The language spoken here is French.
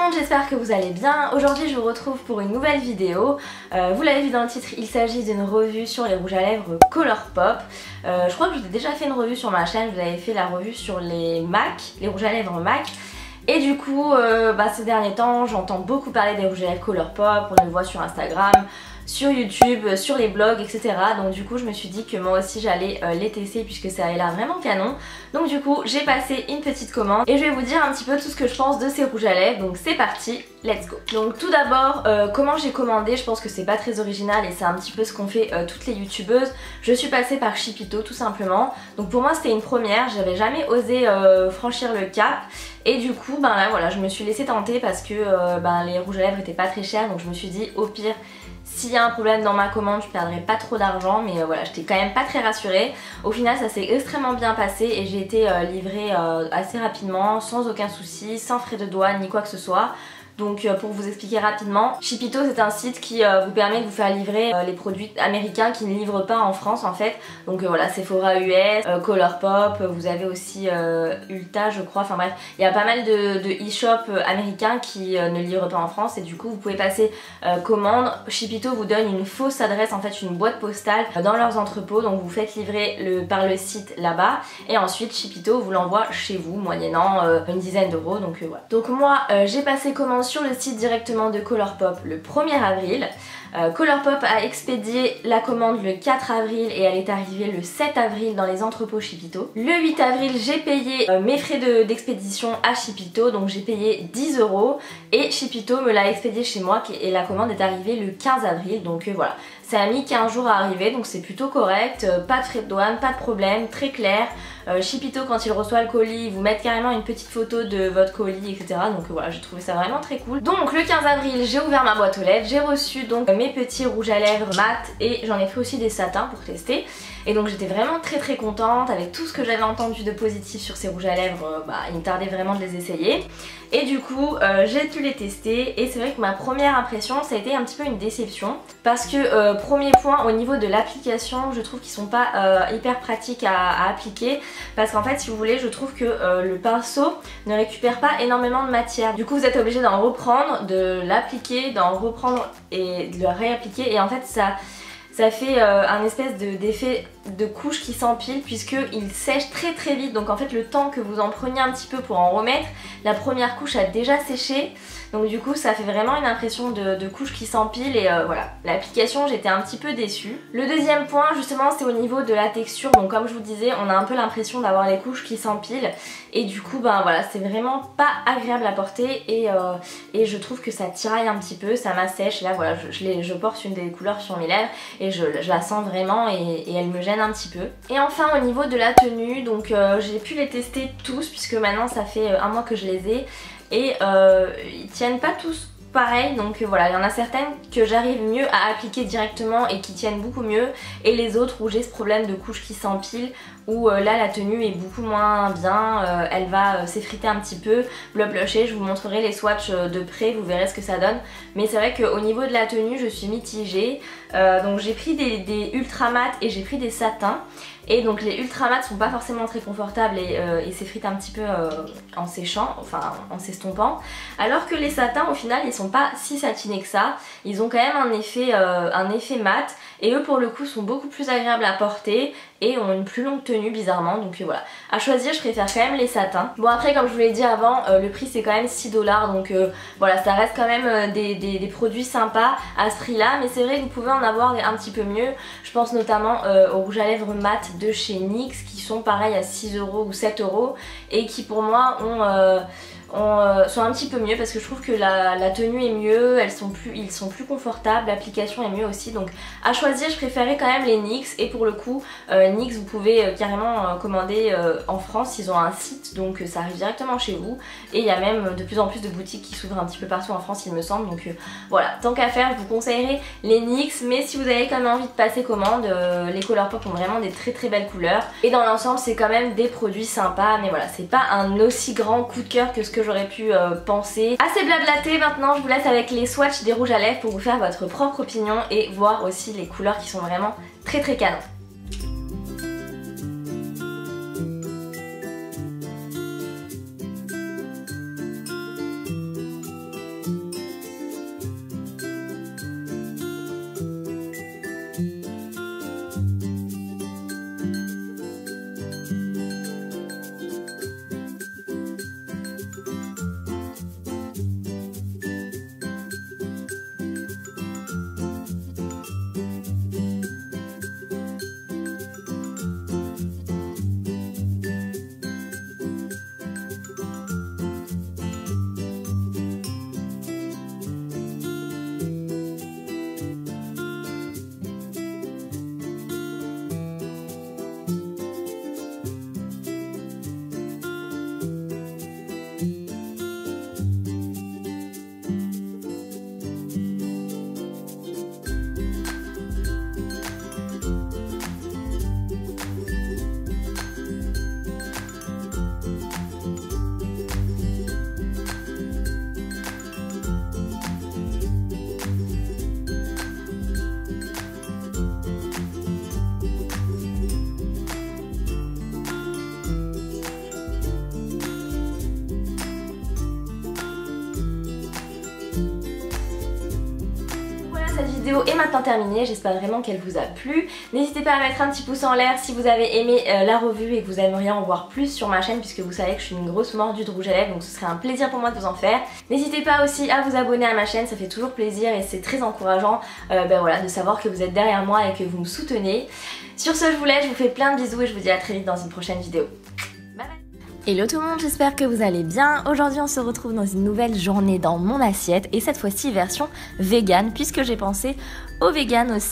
monde, j'espère que vous allez bien. Aujourd'hui je vous retrouve pour une nouvelle vidéo. Vous l'avez vu dans le titre, il s'agit d'une revue sur les rouges à lèvres Colourpop. Je crois que je vous ai déjà fait une revue sur ma chaîne, je vous avais fait la revue sur les MAC, les rouges à lèvres MAC. Et du coup, ces derniers temps, j'entends beaucoup parler des rouges à lèvres Colourpop, on le voit sur Instagram, sur YouTube, sur les blogs, etc. Donc du coup je me suis dit que moi aussi j'allais les tester puisque ça avait l'air vraiment canon. Donc du coup j'ai passé une petite commande et je vais vous dire un petit peu tout ce que je pense de ces rouges à lèvres. Donc c'est parti, let's go. Donc tout d'abord, comment j'ai commandé, je pense que c'est pas très original et c'est un petit peu ce qu'ont fait toutes les youtubeuses. Je suis passée par Shipito tout simplement. Donc pour moi c'était une première, j'avais jamais osé franchir le cap. Et du coup là voilà, je me suis laissée tenter parce que les rouges à lèvres étaient pas très chers. Donc je me suis dit au pire, s'il y a un problème dans ma commande, je perdrai pas trop d'argent, mais voilà, j'étais quand même pas très rassurée. Au final, ça s'est extrêmement bien passé et j'ai été livrée assez rapidement, sans aucun souci, sans frais de douane ni quoi que ce soit. Donc pour vous expliquer rapidement, Shipito c'est un site qui vous permet de vous faire livrer les produits américains qui ne livrent pas en France en fait. Donc voilà, Sephora US, Colourpop, vous avez aussi Ulta je crois, enfin bref, il y a pas mal de e-shops américains qui ne livrent pas en France et du coup vous pouvez passer commande. Shipito vous donne une fausse adresse, en fait une boîte postale dans leurs entrepôts, donc vous faites livrer par le site là-bas et ensuite Shipito vous l'envoie chez vous moyennant une dizaine d'euros, donc voilà. Donc moi j'ai passé commande sur le site directement de Colourpop le 1er avril. Colourpop a expédié la commande le 4 avril et elle est arrivée le 7 avril dans les entrepôts Shipito. Le 8 avril j'ai payé mes frais d'expédition à Shipito, donc j'ai payé 10 € et Shipito me l'a expédié chez moi et la commande est arrivée le 15 avril, donc voilà. Ça a mis 15 jours à arriver, donc c'est plutôt correct, pas de frais de douane, pas de problème, très clair. Shipito quand il reçoit le colis, vous met carrément une petite photo de votre colis, etc. Donc voilà, j'ai trouvé ça vraiment très cool. Donc le 15 avril j'ai ouvert ma boîte aux lettres, j'ai reçu donc mes petits rouges à lèvres mat et j'en ai pris aussi des satins pour tester. Et donc j'étais vraiment très contente avec tout ce que j'avais entendu de positif sur ces rouges à lèvres, il me tardait vraiment de les essayer. Et du coup j'ai pu les tester et c'est vrai que ma première impression ça a été un petit peu une déception parce que premier point, au niveau de l'application je trouve qu'ils sont pas hyper pratiques à appliquer parce qu'en fait si vous voulez je trouve que le pinceau ne récupère pas énormément de matière. Du coup vous êtes obligé d'en reprendre, de l'appliquer, d'en reprendre et de le réappliquer et en fait ça fait un espèce d'effet de couche qui s'empile puisqu'il sèche très vite. Donc en fait le temps que vous en preniez un petit peu pour en remettre, la première couche a déjà séché. Donc du coup ça fait vraiment une impression de couche qui s'empile et voilà. L'application, j'étais un petit peu déçue. Le deuxième point justement c'est au niveau de la texture. Donc comme je vous disais, on a un peu l'impression d'avoir les couches qui s'empilent. Et du coup voilà, c'est vraiment pas agréable à porter et je trouve que ça tiraille un petit peu, ça m'assèche. Là voilà, je porte une des couleurs sur mes lèvres et je la sens vraiment et elle me gêne un petit peu. Et enfin au niveau de la tenue, donc j'ai pu les tester tous puisque maintenant ça fait un mois que je les ai et ils tiennent pas tous pareil, donc voilà, il y en a certaines que j'arrive mieux à appliquer directement et qui tiennent beaucoup mieux et les autres où j'ai ce problème de couche qui s'empile où là la tenue est beaucoup moins bien, elle va s'effriter un petit peu, blusher. Je vous montrerai les swatchs de près, vous verrez ce que ça donne, mais c'est vrai qu'au niveau de la tenue je suis mitigée. Donc j'ai pris des ultra mat et j'ai pris des satins. Et donc les ultra mat sont pas forcément très confortables et s'effritent un petit peu en séchant, enfin en s'estompant. Alors que les satins au final ils sont pas si satinés que ça. Ils ont quand même un effet mat et eux pour le coup sont beaucoup plus agréables à porter et ont une plus longue tenue bizarrement. Donc voilà, à choisir je préfère quand même les satins. Bon après comme je vous l'ai dit avant, le prix c'est quand même 6 $, donc voilà, ça reste quand même des produits sympas à ce prix là. Mais c'est vrai que vous pouvez en avoir un petit peu mieux. Je pense notamment aux rouges à lèvres mat de chez NYX qui sont pareil à 6 € ou 7 € et qui pour moi sont un petit peu mieux parce que je trouve que la tenue est mieux, ils sont plus confortables, l'application est mieux aussi. Donc à choisir je préférais quand même les NYX et pour le coup NYX vous pouvez carrément commander en France, ils ont un site donc ça arrive directement chez vous et il y a même de plus en plus de boutiques qui s'ouvrent un petit peu partout en France il me semble. Donc voilà, tant qu'à faire je vous conseillerais les NYX, mais si vous avez quand même envie de passer commande, les Colourpop ont vraiment des très belles couleurs et dans l'ensemble c'est quand même des produits sympas, mais voilà, c'est pas un aussi grand coup de cœur que ce que j'aurais pu penser. Assez blablaté, maintenant je vous laisse avec les swatchs des rouges à lèvres pour vous faire votre propre opinion et voir aussi les couleurs qui sont vraiment très canon. vidéo est maintenant terminée, j'espère vraiment qu'elle vous a plu. N'hésitez pas à mettre un petit pouce en l'air si vous avez aimé la revue et que vous aimeriez en voir plus sur ma chaîne, puisque vous savez que je suis une grosse mordue de rouge à lèvres, donc ce serait un plaisir pour moi de vous en faire. N'hésitez pas aussi à vous abonner à ma chaîne, ça fait toujours plaisir et c'est très encourageant voilà, de savoir que vous êtes derrière moi et que vous me soutenez. Sur ce, je vous laisse, je vous fais plein de bisous et je vous dis à très vite dans une prochaine vidéo. Bye bye. Hello tout le monde, j'espère que vous allez bien. Aujourd'hui on se retrouve dans une nouvelle journée dans mon assiette et cette fois-ci version vegan, puisque j'ai pensé aux véganes aussi.